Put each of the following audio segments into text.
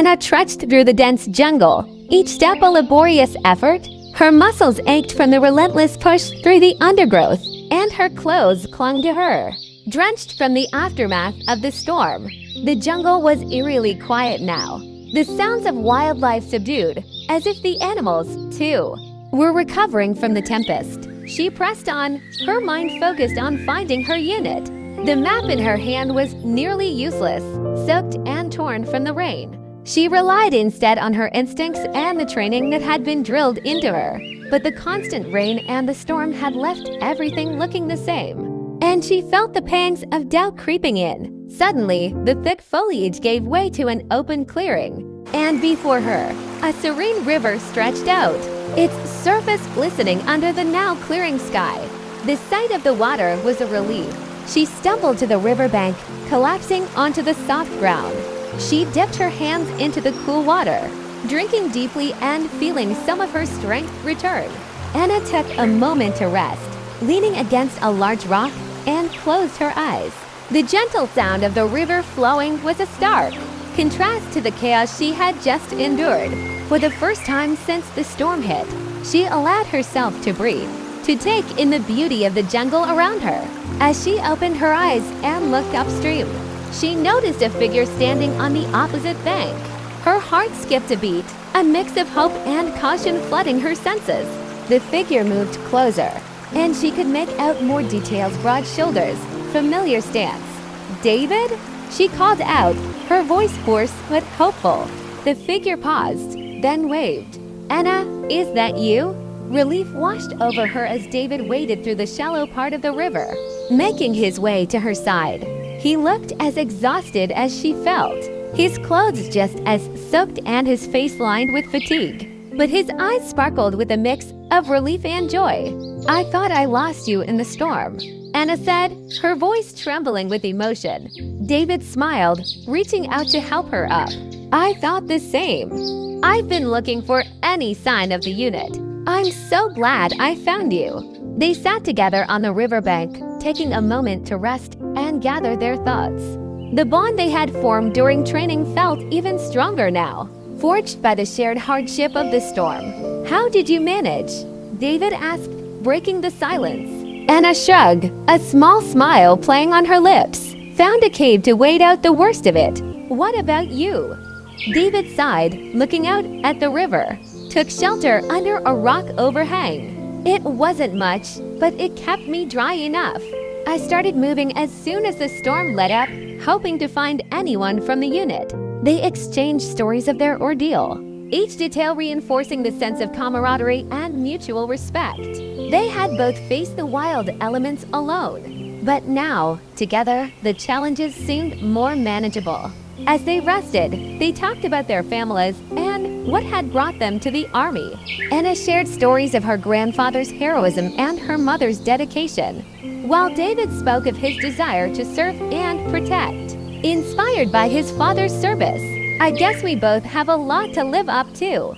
Anna trudged through the dense jungle, each step a laborious effort. Her muscles ached from the relentless push through the undergrowth, and her clothes clung to her. Drenched from the aftermath of the storm, the jungle was eerily quiet now, the sounds of wildlife subdued, as if the animals, too, were recovering from the tempest. She pressed on, her mind focused on finding her unit. The map in her hand was nearly useless, soaked and torn from the rain. She relied instead on her instincts and the training that had been drilled into her. But the constant rain and the storm had left everything looking the same. And she felt the pangs of doubt creeping in. Suddenly, the thick foliage gave way to an open clearing. And before her, a serene river stretched out, its surface glistening under the now clearing sky. The sight of the water was a relief. She stumbled to the riverbank, collapsing onto the soft ground. She dipped her hands into the cool water, drinking deeply and feeling some of her strength return. Anna took a moment to rest, leaning against a large rock, and closed her eyes. The gentle sound of the river flowing was a stark contrast to the chaos she had just endured. For the first time since the storm hit, she allowed herself to breathe, to take in the beauty of the jungle around her. As she opened her eyes and looked upstream, she noticed a figure standing on the opposite bank. Her heart skipped a beat, a mix of hope and caution flooding her senses. The figure moved closer, and she could make out more details: broad shoulders, familiar stance. "David?" she called out, her voice hoarse but hopeful. The figure paused, then waved. "Anna, is that you?" Relief washed over her as David waded through the shallow part of the river, making his way to her side. He looked as exhausted as she felt, his clothes just as soaked and his face lined with fatigue. But his eyes sparkled with a mix of relief and joy. "I thought I lost you in the storm," Anna said, her voice trembling with emotion. David smiled, reaching out to help her up. "I thought the same. I've been looking for any sign of the unit. I'm so glad I found you." They sat together on the riverbank, taking a moment to rest and gather their thoughts. The bond they had formed during training felt even stronger now, forged by the shared hardship of the storm. "How did you manage?" David asked, breaking the silence. Anna shrugged, a small smile playing on her lips. "Found a cave to wait out the worst of it. What about you?" David sighed, looking out at the river. "Took shelter under a rock overhang. It wasn't much, but it kept me dry enough. I started moving as soon as the storm let up, hoping to find anyone from the unit." They exchanged stories of their ordeal, each detail reinforcing the sense of camaraderie and mutual respect. They had both faced the wild elements alone, but now, together, the challenges seemed more manageable. As they rested, they talked about their families and what had brought them to the army. Anna shared stories of her grandfather's heroism and her mother's dedication, while David spoke of his desire to serve and protect, inspired by his father's service. "I guess we both have a lot to live up to,"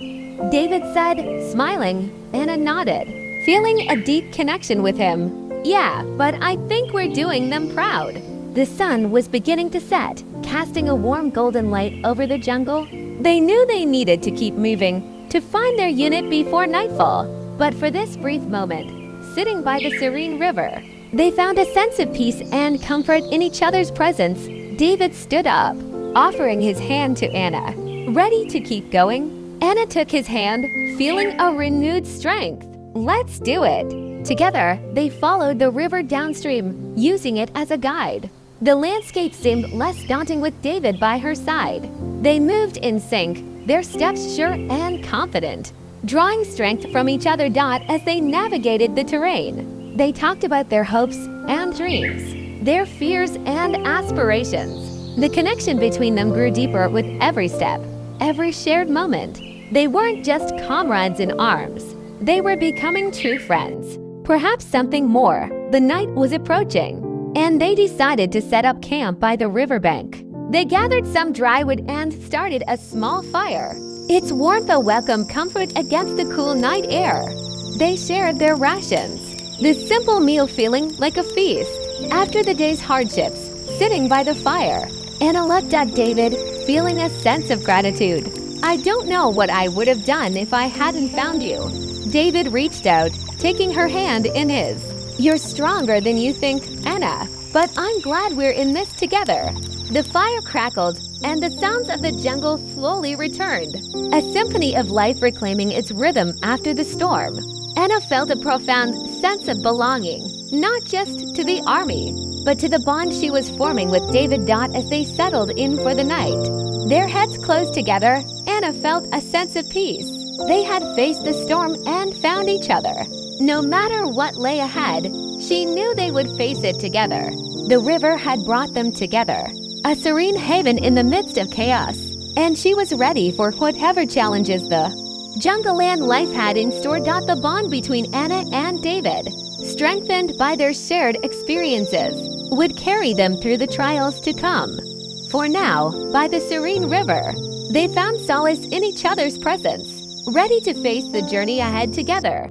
David said, smiling. Anna nodded, feeling a deep connection with him. "Yeah, but I think we're doing them proud." The sun was beginning to set, casting a warm golden light over the jungle. They knew they needed to keep moving to find their unit before nightfall. But for this brief moment, sitting by the serene river, they found a sense of peace and comfort in each other's presence. David stood up, offering his hand to Anna, ready to keep going. Anna took his hand, feeling a renewed strength. "Let's do it." Together, they followed the river downstream, using it as a guide. The landscape seemed less daunting with David by her side. They moved in sync, their steps sure and confident, drawing strength from each other as they navigated the terrain. They talked about their hopes and dreams, their fears and aspirations. The connection between them grew deeper with every step, every shared moment. They weren't just comrades in arms. They were becoming true friends. Perhaps something more. The night was approaching, and they decided to set up camp by the riverbank. They gathered some dry wood and started a small fire, its warmth a welcome comfort against the cool night air. They shared their rations, the simple meal feeling like a feast. After the day's hardships, sitting by the fire, Anna looked at David, feeling a sense of gratitude. "I don't know what I would have done if I hadn't found you." David reached out, taking her hand in his. "You're stronger than you think, Anna, but I'm glad we're in this together." The fire crackled, and the sounds of the jungle slowly returned, a symphony of life reclaiming its rhythm after the storm. Anna felt a profound sense of belonging, not just to the army, but to the bond she was forming with David as they settled in for the night. Their heads closed together, Anna felt a sense of peace. They had faced the storm and found each other. No matter what lay ahead, she knew they would face it together. The river had brought them together, a serene haven in the midst of chaos, and she was ready for whatever challenges the jungle land life had in store. The bond between Anna and David, strengthened by their shared experiences, would carry them through the trials to come. For now, by the serene river, they found solace in each other's presence, ready to face the journey ahead together.